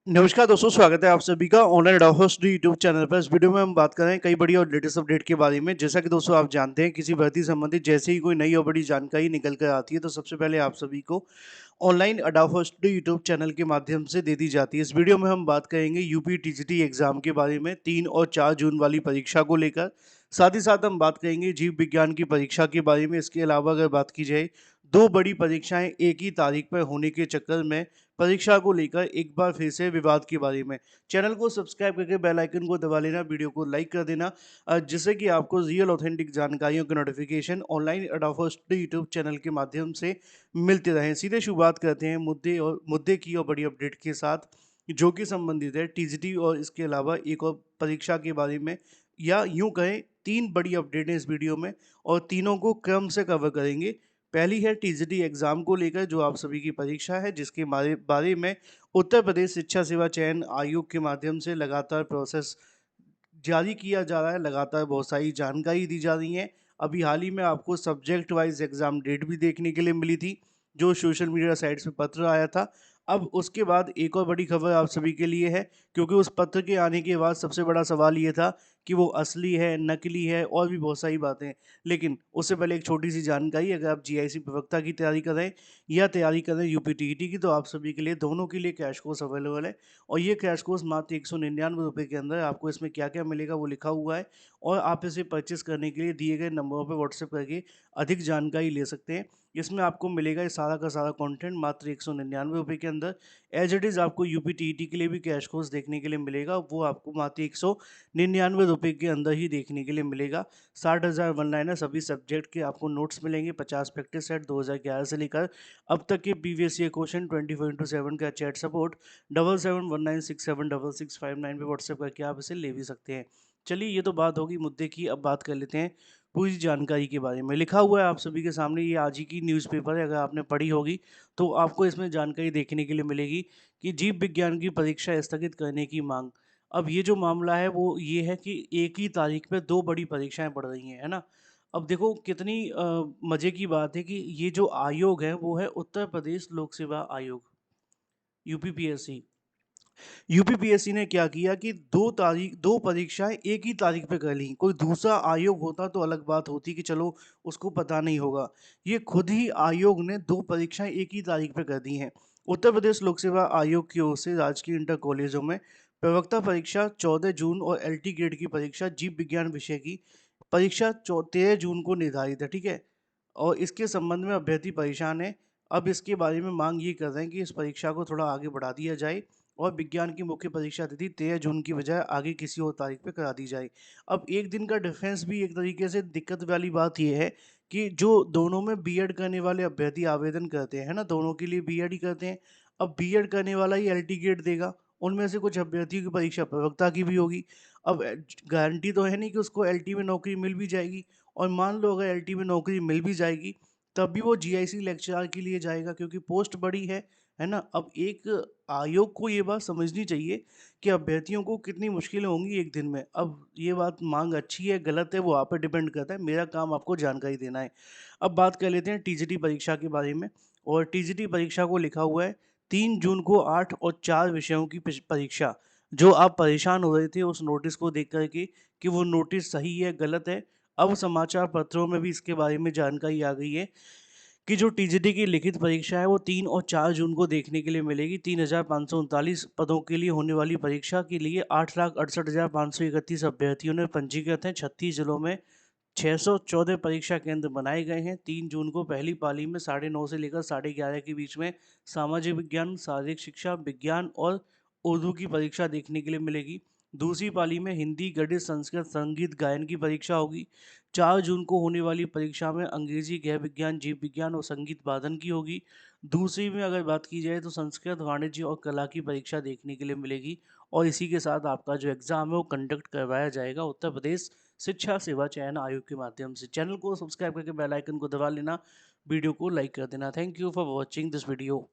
नमस्कार दोस्तों, स्वागत है आप सभी का ऑनलाइन एडोहोस्ट यूट्यूब चैनल पर। इस वीडियो में हम बात कर रहे हैं कई बड़ी और लेटेस्ट अपडेट के बारे में। जैसा कि दोस्तों आप जानते हैं, किसी भर्ती संबंधित जैसे ही कोई नई और बड़ी जानकारी निकल कर आती है तो सबसे पहले आप सभी को ऑनलाइन एडोहोस्ट यूट्यूब चैनल के माध्यम से दे दी जाती है। इस वीडियो में हम बात करेंगे यूपी टीजीटी एग्जाम के बारे में, 3 और 4 जून वाली परीक्षा को लेकर। साथ ही साथ हम बात करेंगे जीव विज्ञान की परीक्षा के बारे में। इसके अलावा अगर बात की जाए, दो बड़ी परीक्षाएं एक ही तारीख पर होने के चक्कर में परीक्षा को लेकर एक बार फिर से विवाद के बारे में। चैनल को सब्सक्राइब करके बेल आइकन को दबा लेना, वीडियो को लाइक कर देना, जिससे कि आपको रियल ऑथेंटिक जानकारियों के नोटिफिकेशन ऑनलाइन एडोहोस्ट यूट्यूब चैनल के माध्यम से मिलते रहें। सीधे शुरुआत करते हैं मुद्दे की और बड़ी अपडेट के साथ, जो कि संबंधित है टीजीटी और इसके अलावा एक और परीक्षा के बारे में, या यूं कहें तीन बड़ी अपडेट है इस वीडियो में, और तीनों को क्रम से कवर करेंगे। पहली है टीजीटी एग्जाम को लेकर, जो आप सभी की परीक्षा है, जिसके बारे में उत्तर प्रदेश शिक्षा सेवा चयन आयोग के माध्यम से लगातार प्रोसेस जारी किया जा रहा है। लगातार बहुत सारी जानकारी दी जा रही है। अभी हाल ही में आपको सब्जेक्ट वाइज एग्जाम डेट भी देखने के लिए मिली थी, जो सोशल मीडिया साइट्स पे पत्र आया था। अब उसके बाद एक और बड़ी खबर आप सभी के लिए है, क्योंकि उस पत्र के आने के बाद सबसे बड़ा सवाल ये था कि वो असली है, नकली है, और भी बहुत सारी बातें। लेकिन उससे पहले एक छोटी सी जानकारी, अगर आप जीआईसी प्रवक्ता की तैयारी कर रहे हैं या तैयारी कर रहे हैं यूपी टीईटी की, तो आप सभी के लिए दोनों के लिए क्रैश कोर्स अवेलेबल है। और ये क्रैश कोर्स मात्र 199 रुपये के अंदर आपको इसमें क्या क्या मिलेगा वो लिखा हुआ है, और आप इसे परचेस करने के लिए दिए गए नंबरों पर व्हाट्सएप करके अधिक जानकारी ले सकते हैं। इसमें आपको मिलेगा ये सारा का सारा कंटेंट मात्र 199 रुपये के अंदर। एज इट इज़ आपको यूपी टीईटी के लिए भी क्रैश कोर्स देखने के लिए मिलेगा, वो आपको मात्र 199 रुपये के अंदर ही देखने के लिए मिलेगा। 60,000 वन लाइनर सभी सब्जेक्ट के आपको नोट्स मिलेंगे, 50 प्रैक्टिस सेट 2011 से लेकर अब तक के प्रीवियस ईयर क्वेश्चन, 24/7 का चैट सपोर्ट, 7719676659 पे व्हाट्सएप करके आप इसे ले भी सकते हैं। चलिए, ये तो बात होगी मुद्दे की। अब बात कर लेते हैं पूरी जानकारी के बारे में। लिखा हुआ है आप सभी के सामने, ये आज ही की न्यूज़पेपर है, अगर आपने पढ़ी होगी तो आपको इसमें जानकारी देखने के लिए मिलेगी कि जीव विज्ञान की परीक्षा स्थगित करने की मांग। अब ये जो मामला है वो ये है कि एक ही तारीख पे दो बड़ी परीक्षाएं पड़ रही हैं, है ना। अब देखो कितनी मज़े की बात है कि ये जो आयोग है वो है उत्तर प्रदेश लोक सेवा आयोग, यूपीपीएससी। यूपीपीएससी ने क्या किया कि दो परीक्षाएं एक ही तारीख पे कर ली। कोई दूसरा आयोग होता तो अलग बात होती कि चलो उसको पता नहीं होगा। ये खुद ही आयोग ने दो परीक्षाएं एक ही तारीख पे कर दी हैं। उत्तर प्रदेश लोक सेवा आयोग की ओर से राजकीय इंटर कॉलेजों में प्रवक्ता परीक्षा 14 जून और एलटी ग्रेड की परीक्षा जीव विज्ञान विषय की परीक्षा 13 जून को निर्धारित है, ठीक है। और इसके संबंध में अभ्यर्थी परेशान है। अब इसके बारे में मांग ये कर रहे हैं कि इस परीक्षा को थोड़ा आगे बढ़ा दिया जाए, और विज्ञान की मुख्य परीक्षा तिथि 13 जून की बजाय आगे किसी और तारीख पे करा दी जाए। अब एक दिन का डिफरेंस भी एक तरीके से दिक्कत वाली बात यह है कि जो दोनों में बीएड करने वाले अभ्यर्थी आवेदन करते हैं ना, दोनों के लिए बीएड ही करते हैं। अब बीएड करने वाला ही एलटी ग्रेड देगा। उनमें से कुछ अभ्यर्थियों की परीक्षा प्रवक्ता की भी होगी। अब गारंटी तो है नहीं कि उसको एलटी में नौकरी मिल भी जाएगी। और मान लो अगर एलटी में नौकरी मिल भी जाएगी, तब भी वो जीआईसी लेक्चरर के लिए जाएगा, क्योंकि पोस्ट बड़ी है ना। अब एक आयोग को ये बात समझनी चाहिए कि अभ्यर्थियों को कितनी मुश्किलें होंगी एक दिन में। अब ये बात मांग अच्छी है गलत है वो आप पे डिपेंड करता है, मेरा काम आपको जानकारी देना है। अब बात कर लेते हैं टीजीटी परीक्षा के बारे में। और टीजीटी परीक्षा को लिखा हुआ है 3 जून को 8 और 4 विषयों की परीक्षा। जो आप परेशान हो रहे थे उस नोटिस को देख करके कि वो नोटिस सही है गलत है, अब समाचार पत्रों में भी इसके बारे में जानकारी आ गई है कि जो टीजीटी की लिखित परीक्षा है वो 3 और 4 जून को देखने के लिए मिलेगी। 3,539 पदों के लिए होने वाली परीक्षा के लिए 8,68,531 अभ्यर्थियों ने पंजीकृत हैं। 36 जिलों में 614 परीक्षा केंद्र बनाए गए हैं। 3 जून को पहली पाली में 9:30 से लेकर 11:30 के बीच में सामाजिक विज्ञान, शारीरिक शिक्षा, विज्ञान और उर्दू की परीक्षा देखने के लिए मिलेगी। दूसरी पाली में हिंदी, गणित, संस्कृत, संगीत, गायन की परीक्षा होगी। 4 जून को होने वाली परीक्षा में अंग्रेजी, गृह विज्ञान, जीव विज्ञान और संगीत वादन की होगी। दूसरी में अगर बात की जाए तो संस्कृत, वाणिज्य और कला की परीक्षा देखने के लिए मिलेगी। और इसी के साथ आपका जो एग्ज़ाम है वो कंडक्ट करवाया जाएगा उत्तर प्रदेश शिक्षा सेवा चयन आयोग के माध्यम से। चैनल को सब्सक्राइब करके बेल आइकन को दबा लेना, वीडियो को लाइक कर देना। Thank you for watching this video.